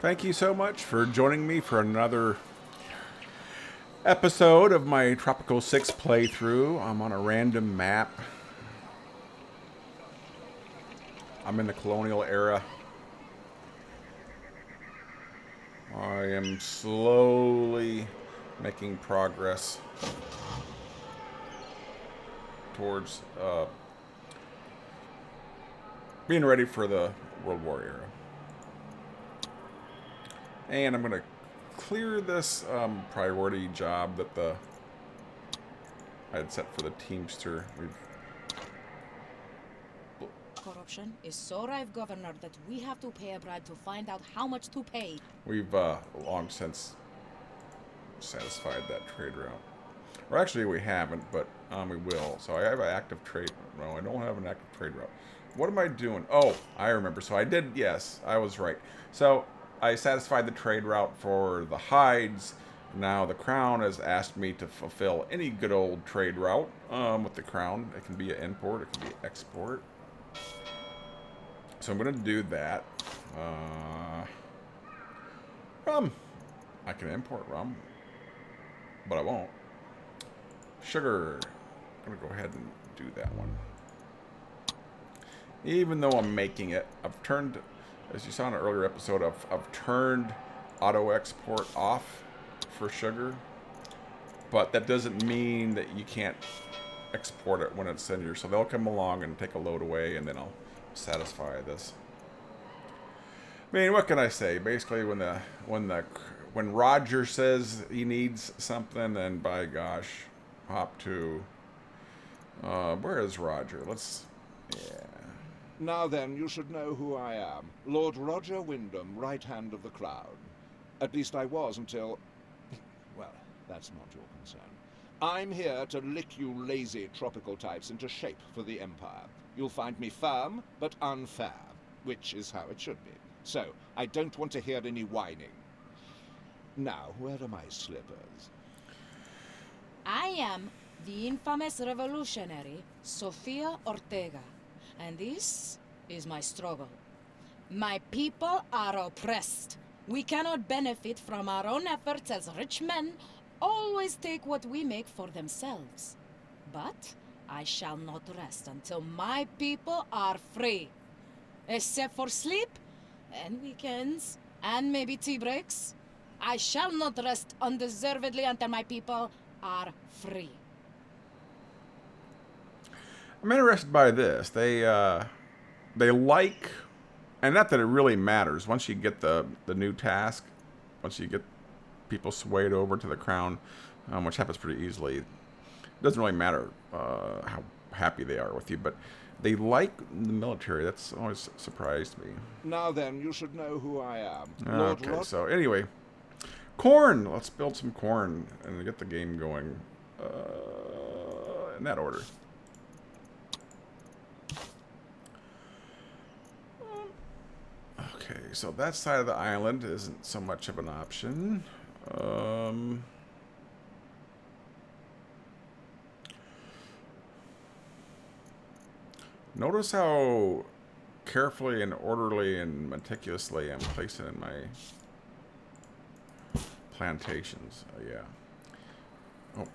Thank you so much for joining me for another episode of my Tropico 6 playthrough. I'm on a random map. I'm in the Colonial Era. I am slowly making progress towards being ready for the World War era. And I'm going to clear this priority job that I had set for the Teamster. Corruption is so rife, Governor, that we have to pay a bribe to find out how much to pay. We've long since satisfied that trade route. Or actually, we haven't, but we will. So I have an active trade. No, I don't have an active trade route. What am I doing? Oh, I remember. So I did. Yes, I was right. So I satisfied the trade route for the hides. Now the Crown has asked me to fulfill any good old trade route with the Crown. It can be an import. It can be export. So I'm going to do that. Rum. I can import rum, but I won't. Sugar. I'm going to go ahead and do that one. Even though I'm making it, I've turned, as you saw in an earlier episode, I've turned auto export off for sugar. But that doesn't mean that you can't export it when it's in here. So they'll come along and take a load away, and then I'll satisfy this. I mean, what can I say? Basically, when Roger says he needs something, then by gosh, hop to where is Roger? Yeah. Now then, you should know who I am. Lord Roger Wyndham, right hand of the Crown. At least I was until... well, that's not your concern. I'm here to lick you lazy tropical types into shape for the Empire. You'll find me firm, but unfair, which is how it should be. So, I don't want to hear any whining. Now, where are my slippers? I am the infamous revolutionary Sofia Ortega, and this is my struggle. My people are oppressed. We cannot benefit from our own efforts as rich men always take what we make for themselves. But I shall not rest until my people are free. Except for sleep, and weekends, and maybe tea breaks. I shall not rest undeservedly until my people are free. I'm interested by this. They like, and not that it really matters. Once you get the new task, once you get people swayed over to the Crown, which happens pretty easily, it doesn't really matter how happy they are with you. But they like the military. That's always surprised me. Now then, you should know who I am. Okay, so anyway, corn. Let's build some corn and get the game going in that order. Okay, so that side of the island isn't so much of an option. Notice how carefully and orderly and meticulously I'm placing in my plantations. Yeah. Oh,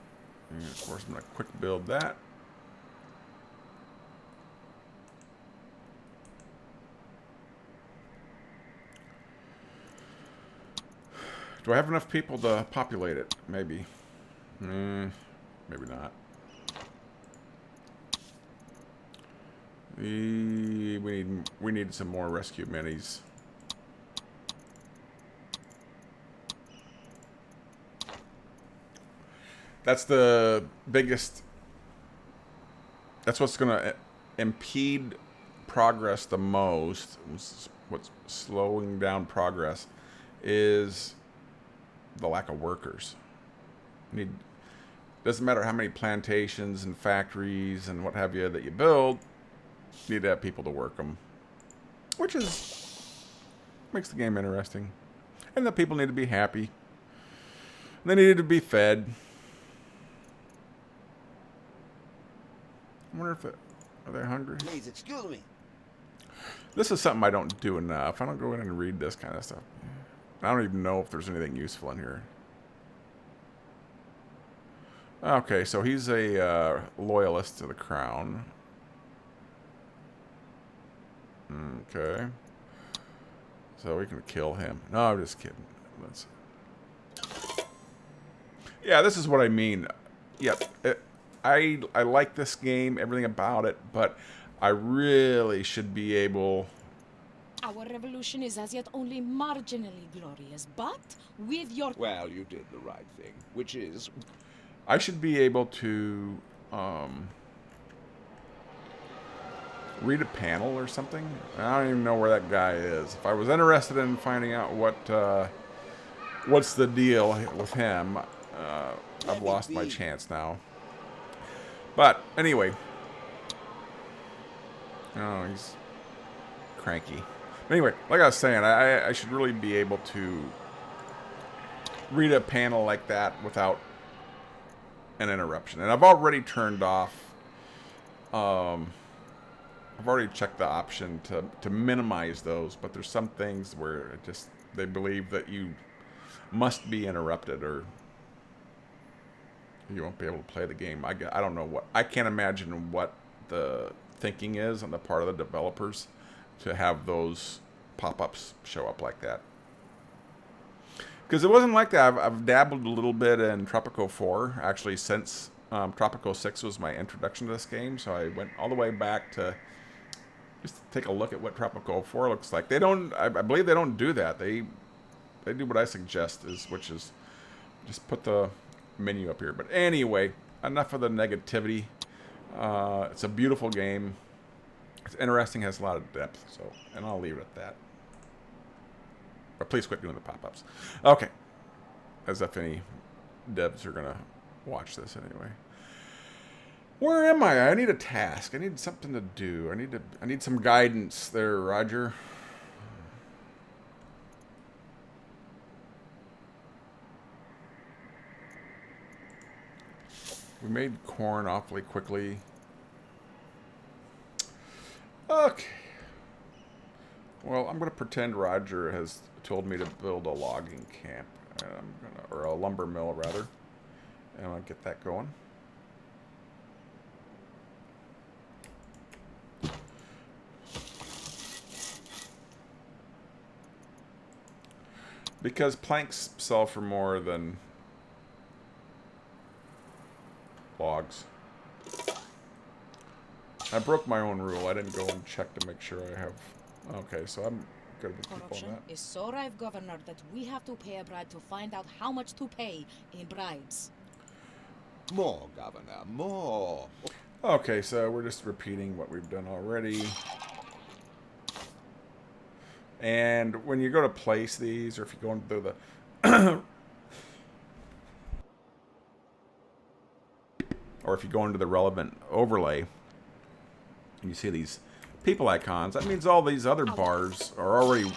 and of course I'm going to quick build that. Do I have enough people to populate it? Maybe. Maybe not. We need some more rescue minis. That's the biggest. That's what's going to impede progress the most. What's slowing down progress is the lack of workers. Doesn't matter how many plantations and factories and what have you that you build. You need to have people to work them, which makes the game interesting. And the people need to be happy. They needed to be fed. I wonder if are they hungry? Please excuse me. This is something I don't do enough. I don't go in and read this kind of stuff. I don't even know if there's anything useful in here. Okay, so he's a loyalist to the crown. Okay. So we can kill him. No, I'm just kidding. Let's... Yeah, this is what I mean. Yep. I like this game, everything about it, but I really should be able... Our revolution is as yet only marginally glorious, but with your... Well, you did the right thing, which is... I should be able to read a panel or something. I don't even know where that guy is. If I was interested in finding out what's the deal with him, I've lost my chance now. But anyway, oh, he's cranky. Anyway, like I was saying, I should really be able to read a panel like that without an interruption. And I've already turned off, I've already checked the option to minimize those, but there's some things where it just, they believe that you must be interrupted or you won't be able to play the game. I don't know what, I can't imagine what the thinking is on the part of the developers to have those pop-ups show up like that. Because it wasn't like that. I've dabbled a little bit in Tropico 4, actually, since Tropico 6 was my introduction to this game. So I went all the way back to just take a look at what Tropico 4 looks like. They don't, I believe they don't do that. They do what I suggest, which is just put the menu up here. But anyway, enough of the negativity. It's a beautiful game. It's interesting, has a lot of depth. So, and I'll leave it at that. But please quit doing the pop-ups. Okay. As if any devs are going to watch this anyway. Where am I? I need a task. I need something to do. I need some guidance there, Roger. We made corn awfully quickly. Okay. Well, I'm going to pretend Roger has told me to build a logging camp. Or a lumber mill, rather. And I'll get that going. Because planks sell for more than logs. I broke my own rule. I didn't go and check to make sure I have... Okay, so I'm good with people on Corruption that. is so rife, Governor, that we have to pay a bribe to find out how much to pay in bribes. More, Governor, more. Okay, so we're just repeating what we've done already. And when you go to place these, or if you go into the... or if you go into the relevant overlay, and you see these people icons, that means all these other bars are already...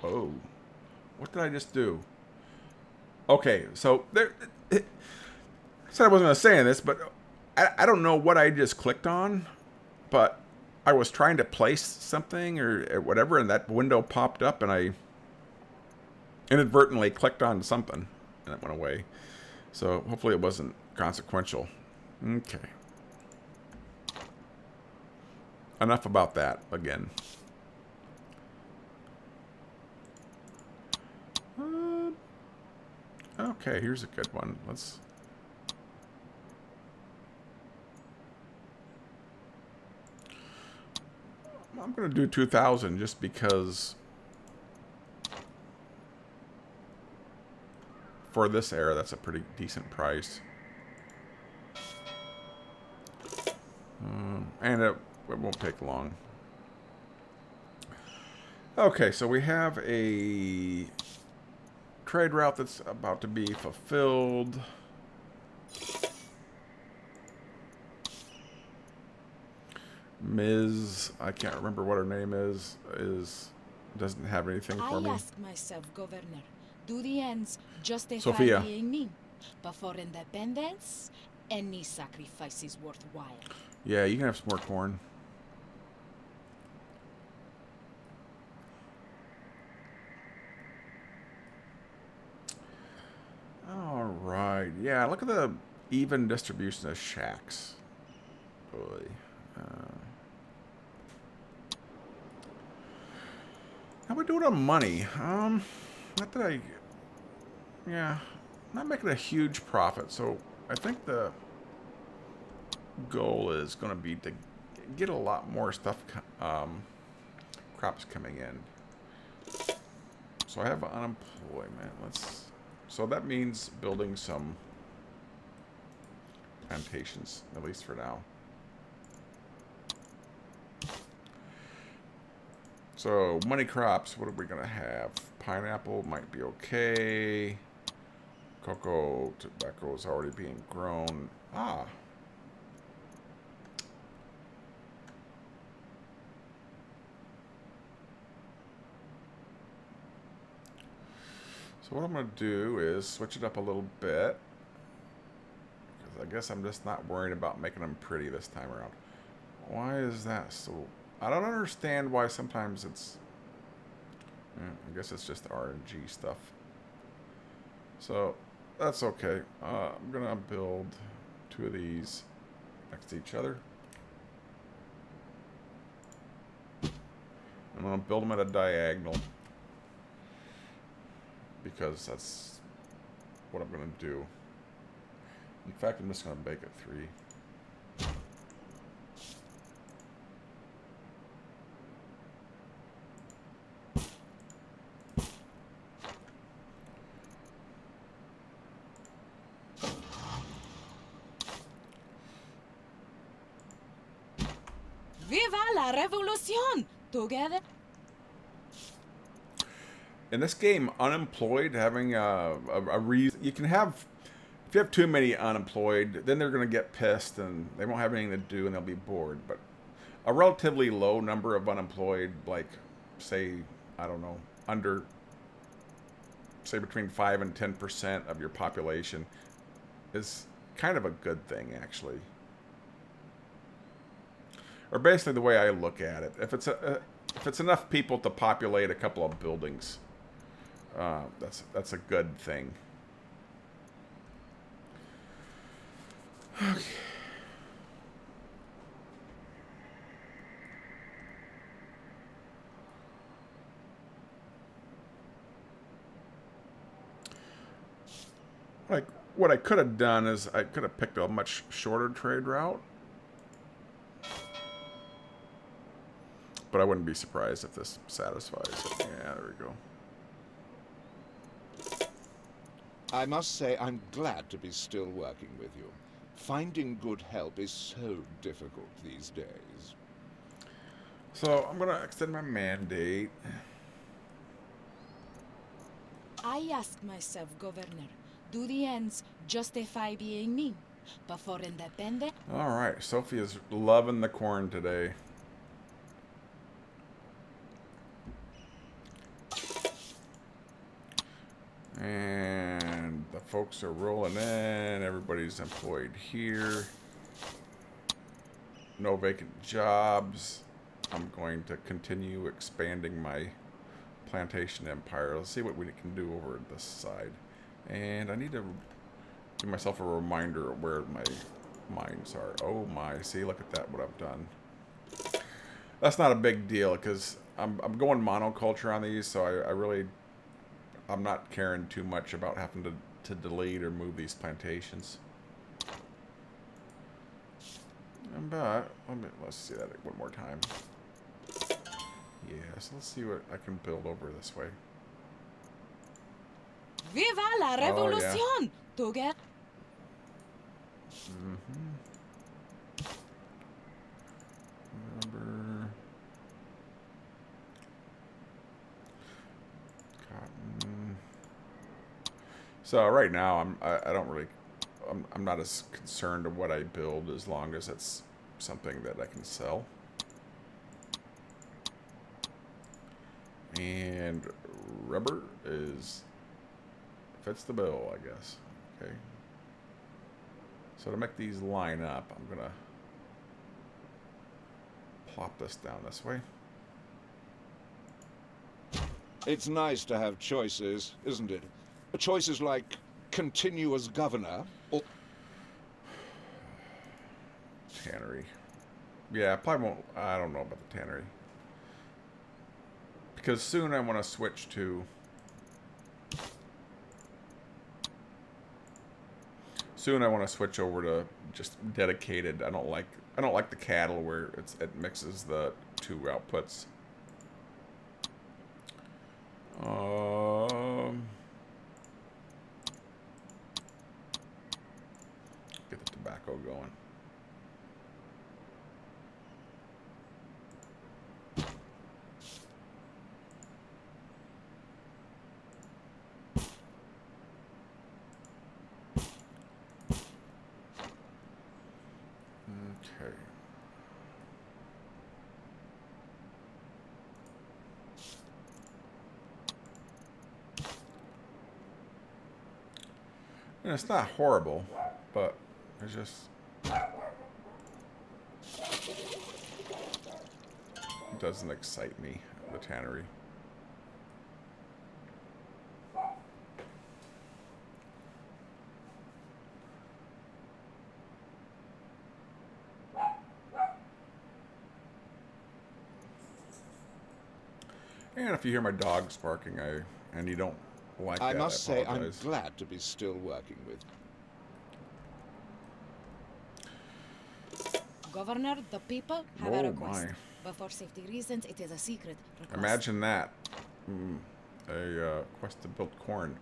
Oh. What did I just do? Okay, so there... I said I wasn't going to say this, but I don't know what I just clicked on, but I was trying to place something or whatever, and that window popped up, and I inadvertently clicked on something, and it went away. So hopefully it wasn't consequential. Okay. Enough about that again. Okay, here's a good one. Let's... I'm going to do 2,000 just because for this era, that's a pretty decent price. And it won't take long. Okay, so we have a trade route that's about to be fulfilled. Ms. I can't remember what her name is doesn't have anything for me. I ask myself, Governor, do the ends justify Sophia. being mean? But for independence, any sacrifice is worthwhile. Yeah, you can have some more corn. Yeah, look at the even distribution of shacks. Boy. How we doing on money? Not that I... Yeah, not making a huge profit, so I think the goal is going to be to get a lot more stuff, crops coming in. So I have unemployment. So that means building some plantations, at least for now. So money crops, what are we gonna have? Pineapple might be okay. Cocoa, tobacco is already being grown. Ah. So what I'm going to do is switch it up a little bit. Because I guess I'm just not worried about making them pretty this time around. Why is that so... I don't understand why sometimes it's... I guess it's just RNG stuff. So, that's okay. I'm going to build 2 of these next to each other. I'm going to build them at a diagonal. Because that's what I'm going to do. In fact, I'm just going to make it 3. Viva la revolución! Together. In this game, unemployed, having a reason... You can have... If you have too many unemployed, then they're going to get pissed and they won't have anything to do and they'll be bored. But a relatively low number of unemployed, like, say, I don't know, under... Say between 5 and 10% of your population is kind of a good thing, actually. Or basically the way I look at it. If it's enough people to populate a couple of buildings... that's a good thing. Okay. Like, what I could have done is I could have picked a much shorter trade route. But I wouldn't be surprised if this satisfies it. Yeah, there we go. I must say I'm glad to be still working with you. Finding good help is so difficult these days. So I'm going to extend my mandate. I ask myself, Governor, do the ends justify being mean? But for independent... All right, Sophia's loving the corn today. And the folks are rolling in. Everybody's employed here. No vacant jobs. I'm going to continue expanding my plantation empire. Let's see what we can do over this side. And I need to give myself a reminder of where my mines are. Oh my, see, look at that, what I've done. That's not a big deal because I'm going monoculture on these, so I'm not caring too much about having to delete or move these plantations. But let's see that one more time. Yeah, so let's see what I can build over this way. Viva la revolución! Oh, yeah. Together. Rubber. Cotton. So right now I'm not as concerned of what I build as long as it's something that I can sell. And rubber fits the bill, I guess. Okay. So to make these line up, I'm gonna plop this down this way. It's nice to have choices, isn't it? Choices like continue as governor, or... Tannery. Yeah, probably won't. I don't know about the tannery. Because soon I want to switch to... Soon I want to switch over to just dedicated. I don't like the cattle where it mixes the two outputs. Get the tobacco going. Okay. And it's not horrible, but it's just... It doesn't excite me, the tannery. And if you hear my dogs barking, and you don't like that, I must say I'm apologize. glad to be still working with. Governor, the people have Oh, a request. my. But for safety reasons, it is a secret request. Imagine that. A quest to build corn.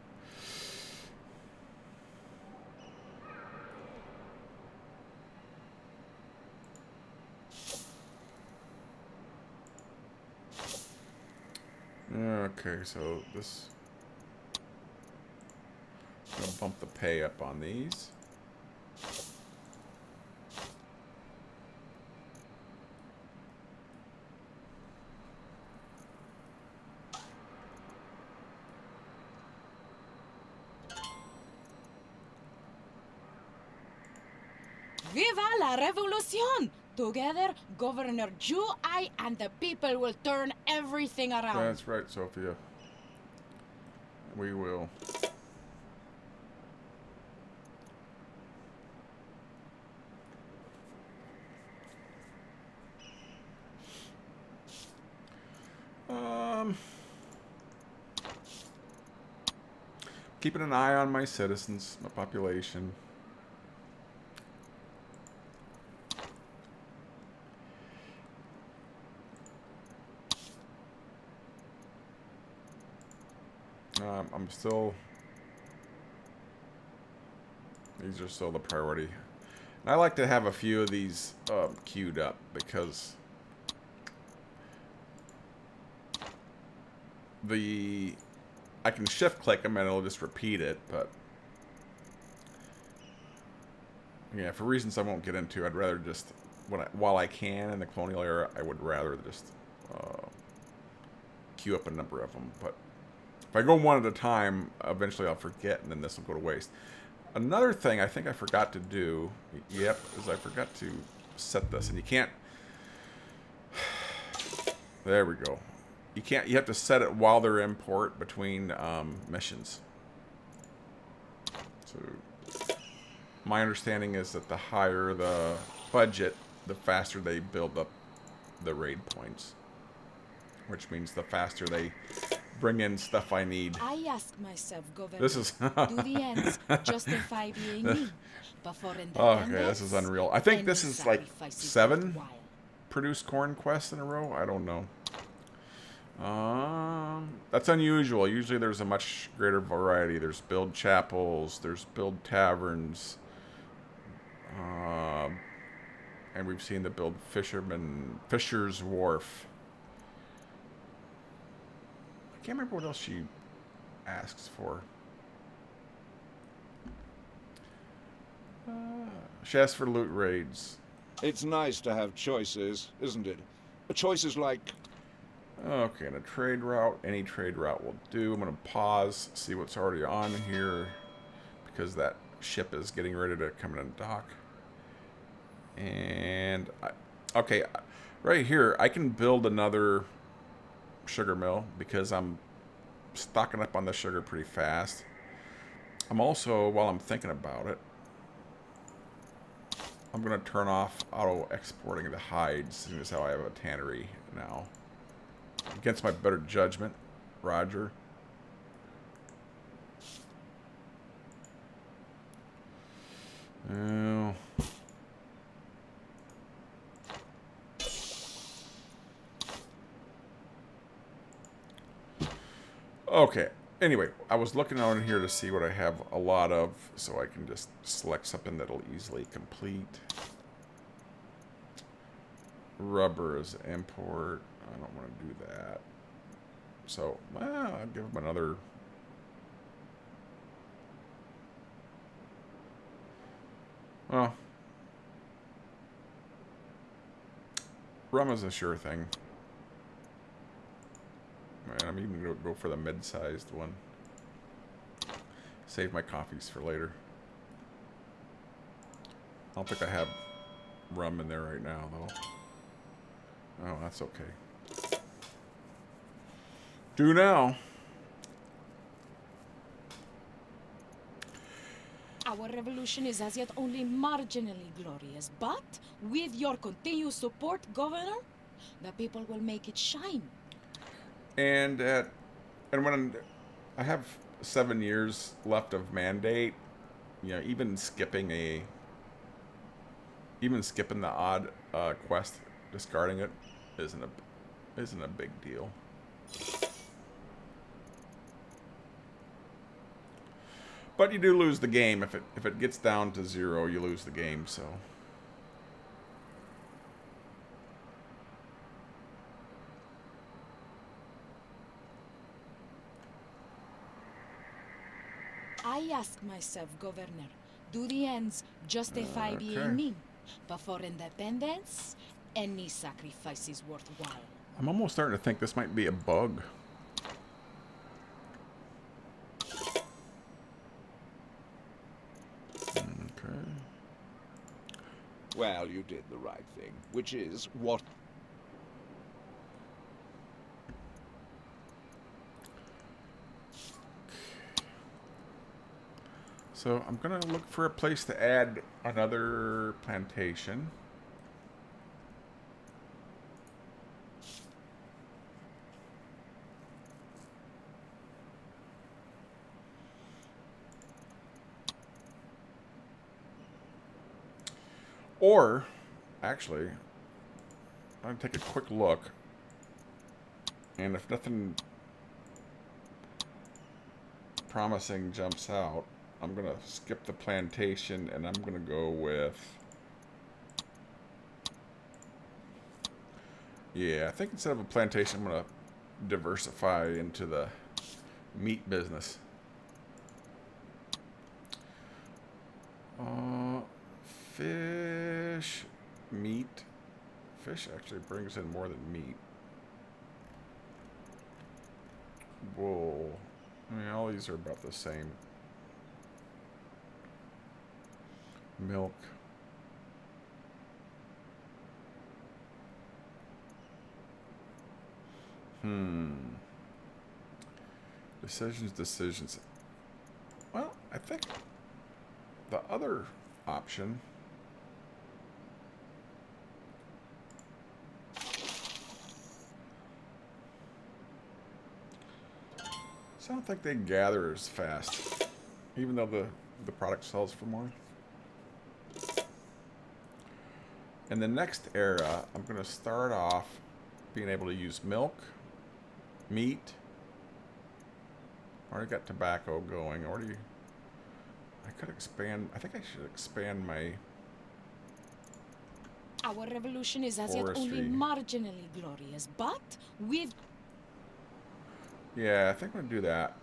Okay, so this... I'm gonna bump the pay up on these. Viva la revolution! Together, Governor Ju, I, and the people will turn everything around. That's right, Sophia. We will. Keeping an eye on my citizens, my population. I'm still... These are still the priority. And I like to have a few of these queued up because I can shift click them and it'll just repeat it, but yeah, for reasons I won't get into, I'd rather just while I can in the Colonial Era, I would rather just queue up a number of them. But if I go one at a time, eventually I'll forget, and then this will go to waste. Another thing I think I forgot to do, yep, is I forgot to set this, and you can't. There we go. You can't. You have to set it while they're in port between missions. So my understanding is that the higher the budget, the faster they build up the raid points, which means the faster they bring in stuff I need. I ask myself, Governor, This is do the ends justify being mean? Before in the okay. end This is ends, unreal. I think any this is like sacrifice is 7 worthwhile. produced corn quests in a row. I don't know. That's unusual. Usually there's a much greater variety. There's build chapels. There's build taverns. And we've seen the build Fisher's Wharf. I can't remember what else she asks for. She asks for loot raids. It's nice to have choices, isn't it? Choices like... Okay, and a trade route. Any trade route will do. I'm going to pause, see what's already on here, because that ship is getting ready to come in and dock. And, okay, right here, I can build another sugar mill, because I'm stocking up on the sugar pretty fast. I'm also, while I'm thinking about it, I'm going to turn off auto exporting the hides, seeing as how I have a tannery now. Against my better judgment, Roger. Oh. Okay. Anyway, I was looking on here to see what I have a lot of, so I can just select something that'll easily complete. Rubber is import. I don't want to do that. So, I'll give them another. Well, rum is a sure thing. And I'm even going to go for the mid-sized one. Save my coffees for later. I don't think I have rum in there right now, though. Oh, that's okay. Do now. Our revolution is as yet only marginally glorious, but with your continued support, Governor, the people will make it shine. And when I have 7 years left of mandate, you know, even skipping the odd quest, discarding it, isn't a big deal. But you do lose the game if it gets down to 0, you lose the game. So. I ask myself, Governor, do the ends justify being mean? But for independence, any sacrifice is worthwhile. I'm almost starting to think this might be a bug. Okay. Well, you did the right thing, which is what... So I'm going to look for a place to add another plantation. Or, actually, I'm going to take a quick look. And if nothing promising jumps out, I'm going to skip the plantation and I'm going to go with... Yeah, I think instead of a plantation, I'm going to diversify into the meat business. Fish, meat. Fish actually brings in more than meat. Wool. I mean, all these are about the same. Milk. Decisions. Well, I think the other option... I don't think they gather as fast, even though the product sells for more. In the next era, I'm going to start off being able to use milk, meat. Already got tobacco going. I could expand. I think I should expand my... Our revolution is as yet Forestry. only marginally glorious, but with... Yeah, I think I'm going to do that.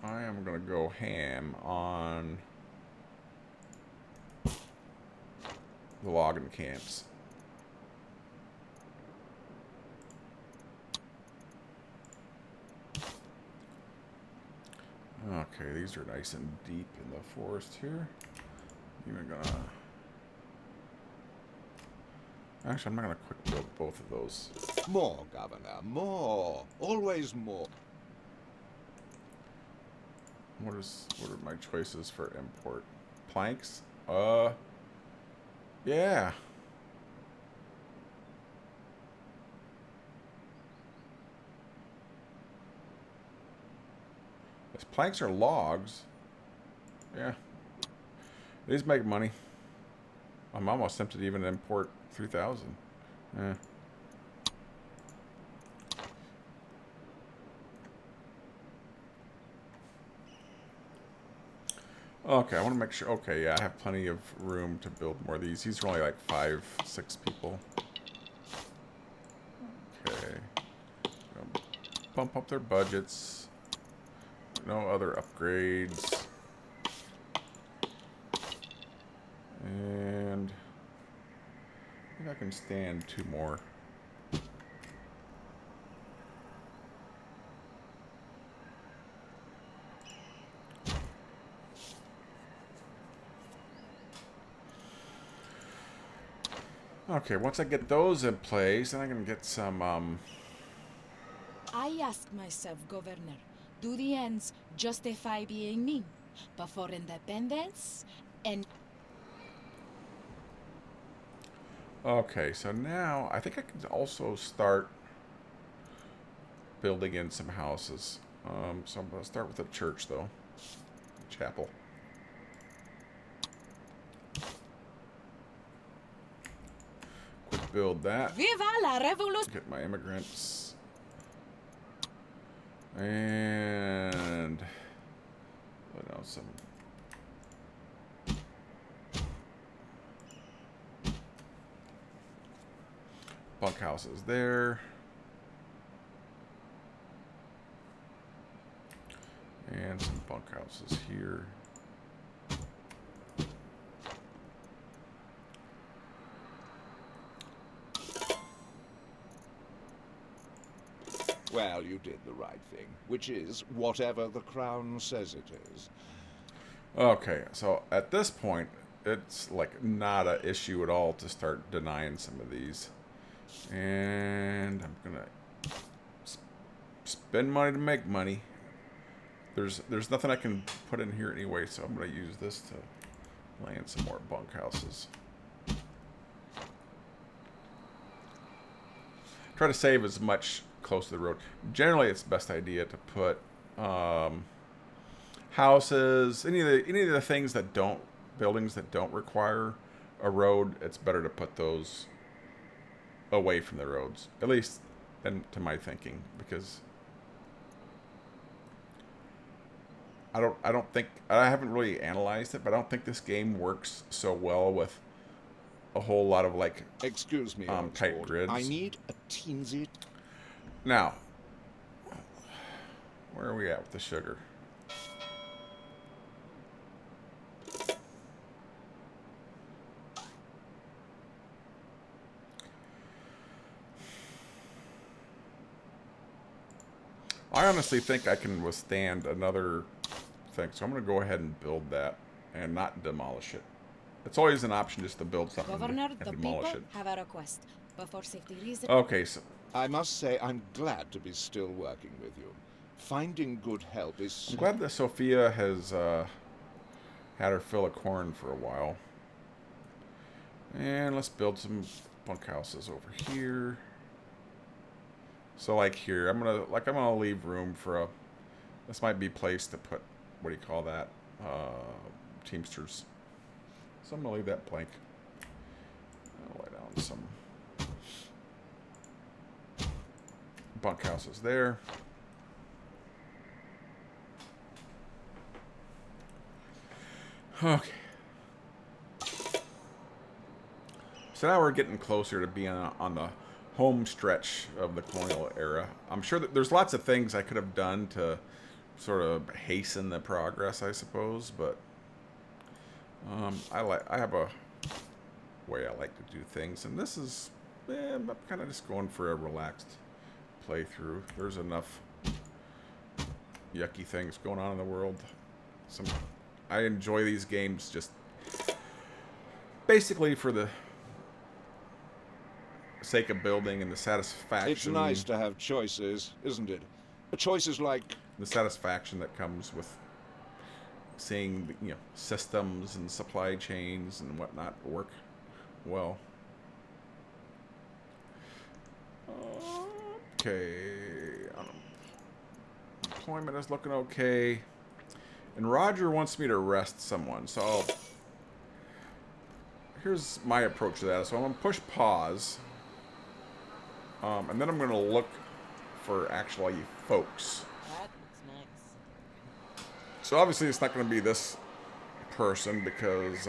I am going to go ham on the logging camps. Okay, these are nice and deep in the forest here. Even gonna Actually, I'm not going to quick build both of those. More, Governor, more. Always more. What are my choices for import? Planks? Yeah. These planks are logs. Yeah. These make money. I'm almost tempted to even import 3,000. Yeah. Okay, I want to make sure. Okay, yeah, I have plenty of room to build more of these. These are only like 5, 6 people. Okay. Bump up their budgets. No other upgrades. And I think I can stand 2 more. Okay, once I get those in place, then I can get some, I ask myself, Governor, do the ends justify being mean? But for independence and... Okay, so now I think I can also start building in some houses. So I'm going to start with the church, though. Chapel. Quick build that. Viva la revolution! Get my immigrants. And... what else? Some... bunkhouses there. And some bunkhouses here. Well, you did the right thing, which is whatever the Crown says it is. Okay, so at this point, it's like not an issue at all to start denying some of these. And I'm gonna spend money to make money. There's nothing I can put in here anyway, so I'm gonna use this to lay in some more bunkhouses. Try to save as much close to the road. Generally, it's the best idea to put houses, any of the things that don't, buildings that don't require a road. It's better to put those away from the roads, at least to my thinking, because I don't think, I haven't really analyzed it, but I don't think this game works so well with a whole lot of like Excuse me, tight grids. I need a teensy. Now, where are we at with the sugar? I honestly think I can withstand another thing, so I'm going to go ahead and build that and not demolish it. It's always an option just to build something Governor, and the demolish people it. have a request. But for safety reasons... Okay, so I must say I'm glad to be still working with you. Finding good help is... I'm glad that Sophia has had her fill of corn for a while. And let's build some bunkhouses over here. So like here, I'm gonna leave room for a. This might be a place to put, what do you call that? Teamsters. So I'm gonna leave that blank. I'll lay down some bunkhouses there. Okay. So now we're getting closer to being on the home stretch of the Colonial Era. I'm sure that there's lots of things I could have done to sort of hasten the progress, I suppose, but I have a way I like to do things, and this is I'm kind of just going for a relaxed playthrough. There's enough yucky things going on in the world. I enjoy these games just basically for the sake of building and the satisfaction. It's nice to have choices, isn't it? Choices like... The satisfaction that comes with seeing, systems and supply chains and whatnot work well. Okay. Employment is looking okay. And Roger wants me to arrest someone, so here's my approach to that. So I'm going to push pause. And then I'm going to look for actually folks. That looks nice. So obviously it's not going to be this person because,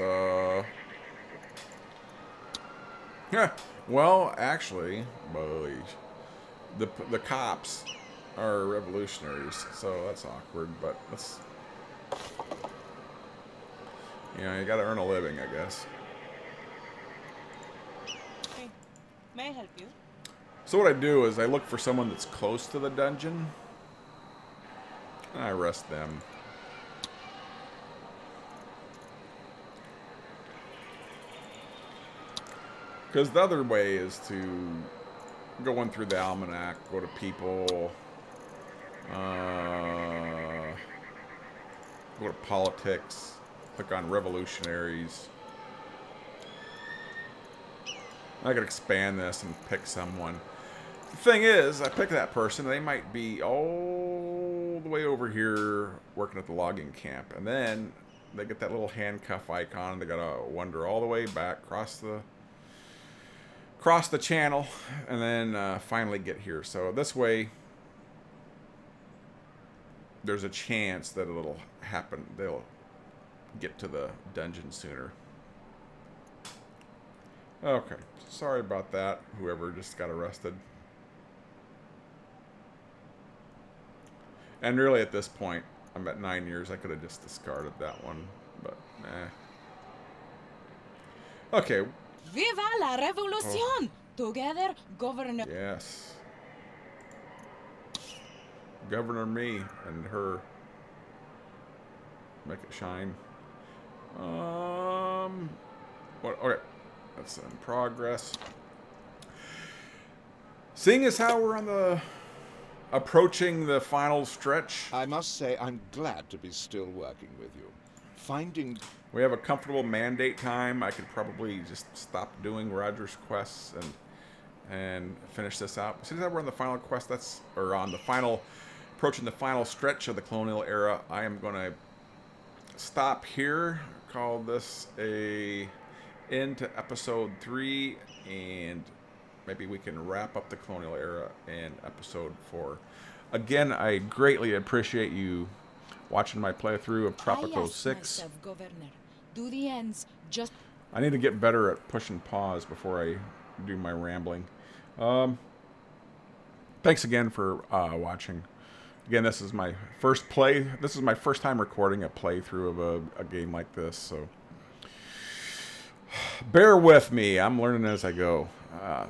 yeah, well, actually, boy, the cops are revolutionaries, so that's awkward, but let's, you got to earn a living, I guess. Hey, may I help you? So what I do is I look for someone that's close to the dungeon, and I arrest them. Because the other way is to go in through the almanac, go to people, go to politics, click on revolutionaries. I could expand this and pick someone. The thing is, I pick that person, they might be all the way over here working at the logging camp. And then they get that little handcuff icon, and they gotta wander all the way back, cross the channel, and then finally get here. So this way, there's a chance that it'll happen. They'll get to the dungeon sooner. Okay, sorry about that, whoever just got arrested. And really at this point, I'm at 9 years, I could have just discarded that one, but Okay. Viva la revolution! Together, Governor... Yes. Governor me and her. Make it shine. What? Okay. That's in progress. Seeing as how we're approaching the final stretch, I must say I'm glad to be still working with you. Finding... We have a comfortable mandate time. I could probably just stop doing Roger's quests and finish this out. Since we're on the final quest, approaching the final stretch of the Colonial Era, I am going to stop here. Call this a end to episode 3, and maybe we can wrap up the Colonial Era in episode 4. Again, I greatly appreciate you watching my playthrough of Tropico 6. Myself, Governor, do the ends just... I need to get better at pushing pause before I do my rambling. Thanks again for watching. Again, this is my first play. This is my first time recording a playthrough of a game like this, so bear with me. I'm learning as I go.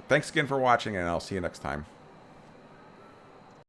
Thanks again for watching, and I'll see you next time.